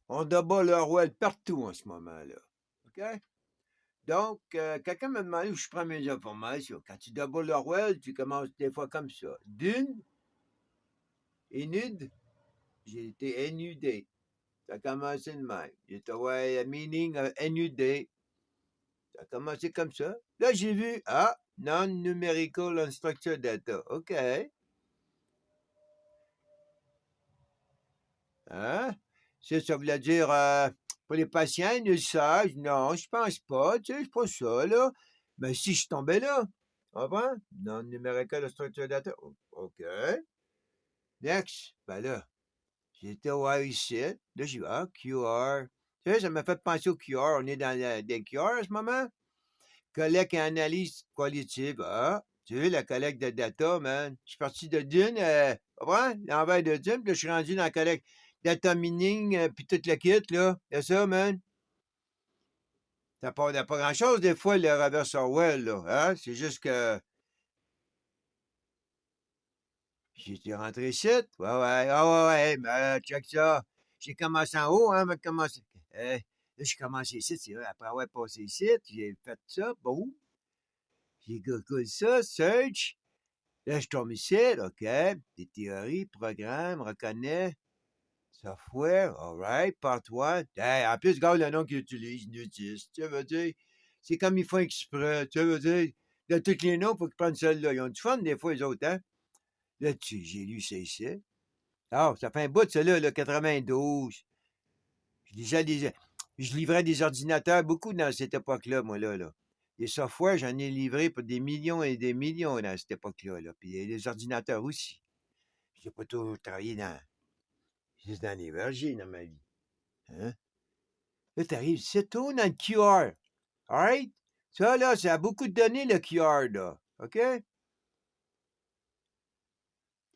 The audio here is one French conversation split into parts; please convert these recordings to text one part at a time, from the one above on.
On débat le well partout en ce moment-là. OK? Donc, quelqu'un m'a demandé où je prends mes informations. Quand tu débat le well, tu commences des fois comme ça. D'une, Enud, j'ai été NUD. Ça a commencé de même. J'ai été ouais, meaning NUD. Ça a commencé comme ça. Là, j'ai vu, non-numerical unstructured data. OK. Hein? Ça voulait dire, pour les patients, ils le savent. Non, je pense pas, tu sais, c'est pas ça, là. Mais si je tombais là, tu comprends? Non-numerical unstructured data. OK. Next. Ben là, j'étais ouais ici. Là, j'ai vu, QR. Tu sais, ça m'a fait penser au QR. On est dans des QR en ce moment. Collecte et analyse qualitative. Tu sais, la collecte de data, man. Je suis parti de Dune, comprends? L'envers de Dune, puis là, je suis rendu dans la collecte data mining, puis toute la kit, là. C'est ça, man. Ça part de pas grand-chose, des fois, le reverse Orwell, là. Hein? C'est juste que j'étais rentré ici. Ouais, ouais. Ah, ouais, ouais. Mais check ça. J'ai commencé en haut, hein. Mais commencé. Là, j'ai commencé ici, c'est vrai. Après avoir passé ici, j'ai fait ça. Boum. J'ai googlé ça, search. Là, je tombe ici, OK. Des théories, programmes, reconnaît, software, alright, part 1. Hey, en plus, regarde le nom qu'ils utilisent, nudiste. Tu veux dire, c'est comme ils font exprès. Tu veux dire, de tous les noms, il faut qu'ils prennent celle-là. Ils ont du fun, des fois, les autres, hein. Là, j'ai lu ça ici. Ah, ça fait un bout de ça, là, 92. Je lisais des, je livrais des ordinateurs beaucoup dans cette époque-là, moi, là. Les softwares, j'en ai livré pour des millions et des millions dans cette époque-là, là. Puis les ordinateurs aussi. J'ai pas toujours travaillé juste dans l'énergie dans ma vie. Hein? Là, t'arrives, c'est tout dans le QR. Alright? Ça, là, ça a beaucoup de données, le QR, là. OK?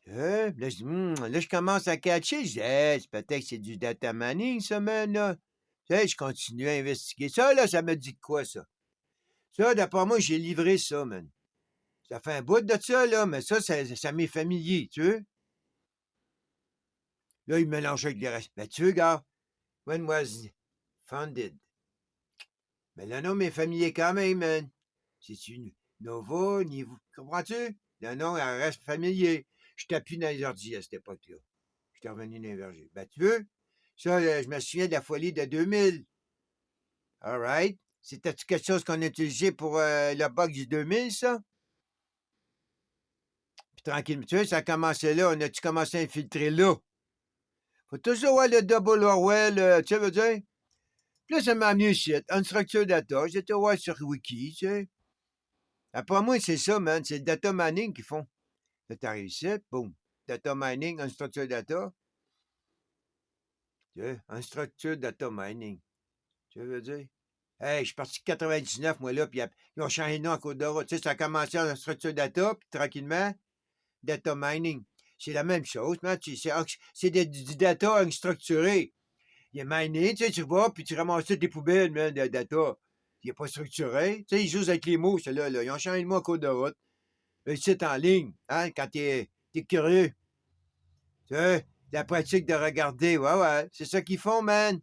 Là, là, je commence à catcher. Je dis, hey, peut-être que c'est du data mining, ça, man, là. Je continue à investiguer. Ça, là, ça me dit de quoi, ça? Ça, d'après moi, j'ai livré ça, man. Ça fait un bout de ça, là, mais ça m'est familier, tu veux? Là, il mélange avec les restes. Ben, tu veux, gars, when was founded? Mais le nom est familier quand même, man. C'est une Nova, niveau. Comprends-tu? Le nom, elle reste familier. Je t'appuie dans les ordi à cette époque-là. Je suis revenu dans les vergers. Ben, tu veux? Ça, je me souviens de la folie de 2000. All right. C'était-tu quelque chose qu'on a utilisé pour le bug du 2000, ça? Puis tranquille, tu sais, ça a commencé là. On a-tu commencé à infiltrer là? Faut toujours avoir le double Orwell, tu sais, veux dire? Puis là, ça m'a amené ici. Unstructured data. J'étais voir sur Wiki, tu sais. Après moi, c'est ça, man. C'est le data mining qu'ils font. Là, t'arrives ici, boum. Data mining, unstructured data. Tu sais, unstructured data mining. Tu veux dire? Hey, je suis parti de 99, moi, là, puis ils ont changé de nom en cours de route. Tu sais, ça a commencé en unstructured data, puis tranquillement, data mining. C'est la même chose, man. C'est du data unstructuré. Il est miné, tu sais, tu vas, puis tu ramasses toutes les poubelles, man, de data. Il n'est pas structuré. Tu sais, ils jouent avec les mots, ceux-là. Là. Ils ont changé de mot en cours de route. Le site en ligne, hein, quand t'es curieux. Tu sais, la pratique de regarder, ouais, ouais, c'est ça qu'ils font, man.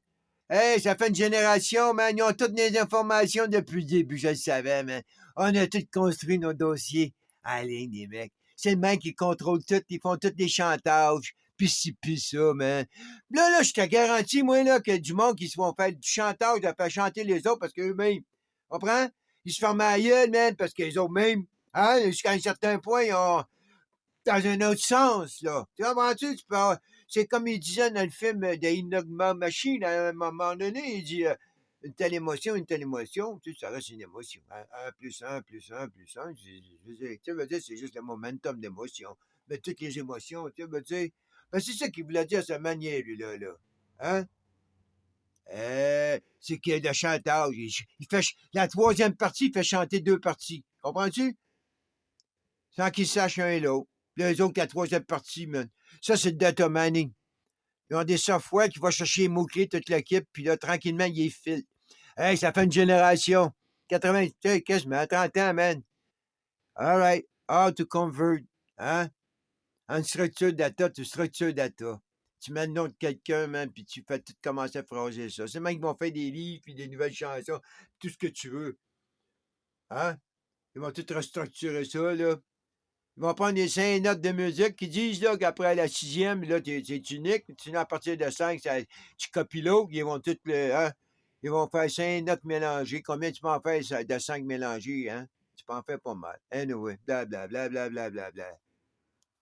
Hey, ça fait une génération, man. Ils ont toutes les informations depuis le début, je le savais, man. On a tout construit nos dossiers en ligne, les mecs. C'est le mec qui contrôle tout, ils font tous les chantages, puis ci, puis ça, man. Là, je te garantis, moi, là, qu'il y a du monde qui se font faire du chantage, de faire chanter les autres parce qu'eux-mêmes, comprends? Ils se ferment la gueule, man, parce que les autres mêmes, hein, jusqu'à un certain point, ils ont, dans un autre sens, là. Tu comprends-tu? C'est comme il disait dans le film de Enigma Machine, à un moment donné, il dit une telle émotion, tu sais, ça reste une émotion. Hein? Un plus un plus un plus un, tu veux dire, c'est juste le momentum d'émotion. Mais toutes les émotions, tu veux dire, ben, c'est ça qu'il voulait dire à sa manière, lui-là. Hein? C'est qu'il y a le chantage. La troisième partie, il fait chanter deux parties. Comprends-tu? Sans qu'ils sachent un et l'autre. Puis les autres, la troisième partie, man. Ça, c'est le data mining. Ils ont des softwares qui vont chercher les mots-clés, toute l'équipe, puis là, tranquillement, ils les filent. Hey, ça fait une génération. 80, tu sais, qu'est-ce que 30 ans, man. All right. How to convert, hein? Unstructured data to structured data. Tu mets le nom de quelqu'un, man, puis tu fais tout commencer à phraser ça. C'est même qu'ils vont faire des livres, puis des nouvelles chansons, tout ce que tu veux. Hein? Ils vont tout restructurer ça, là. Ils vont prendre les 5 notes de musique qui disent là, qu'après la sixième, là, c'est unique. Sinon, à partir de 5, tu copies l'autre. Ils vont tout le. Hein? Ils vont faire 5 notes mélangées. Combien tu peux en faire de 5 mélangées? Hein? Tu peux en faire pas mal. Anyway, blablabla, blablabla, bla, bla, bla, bla.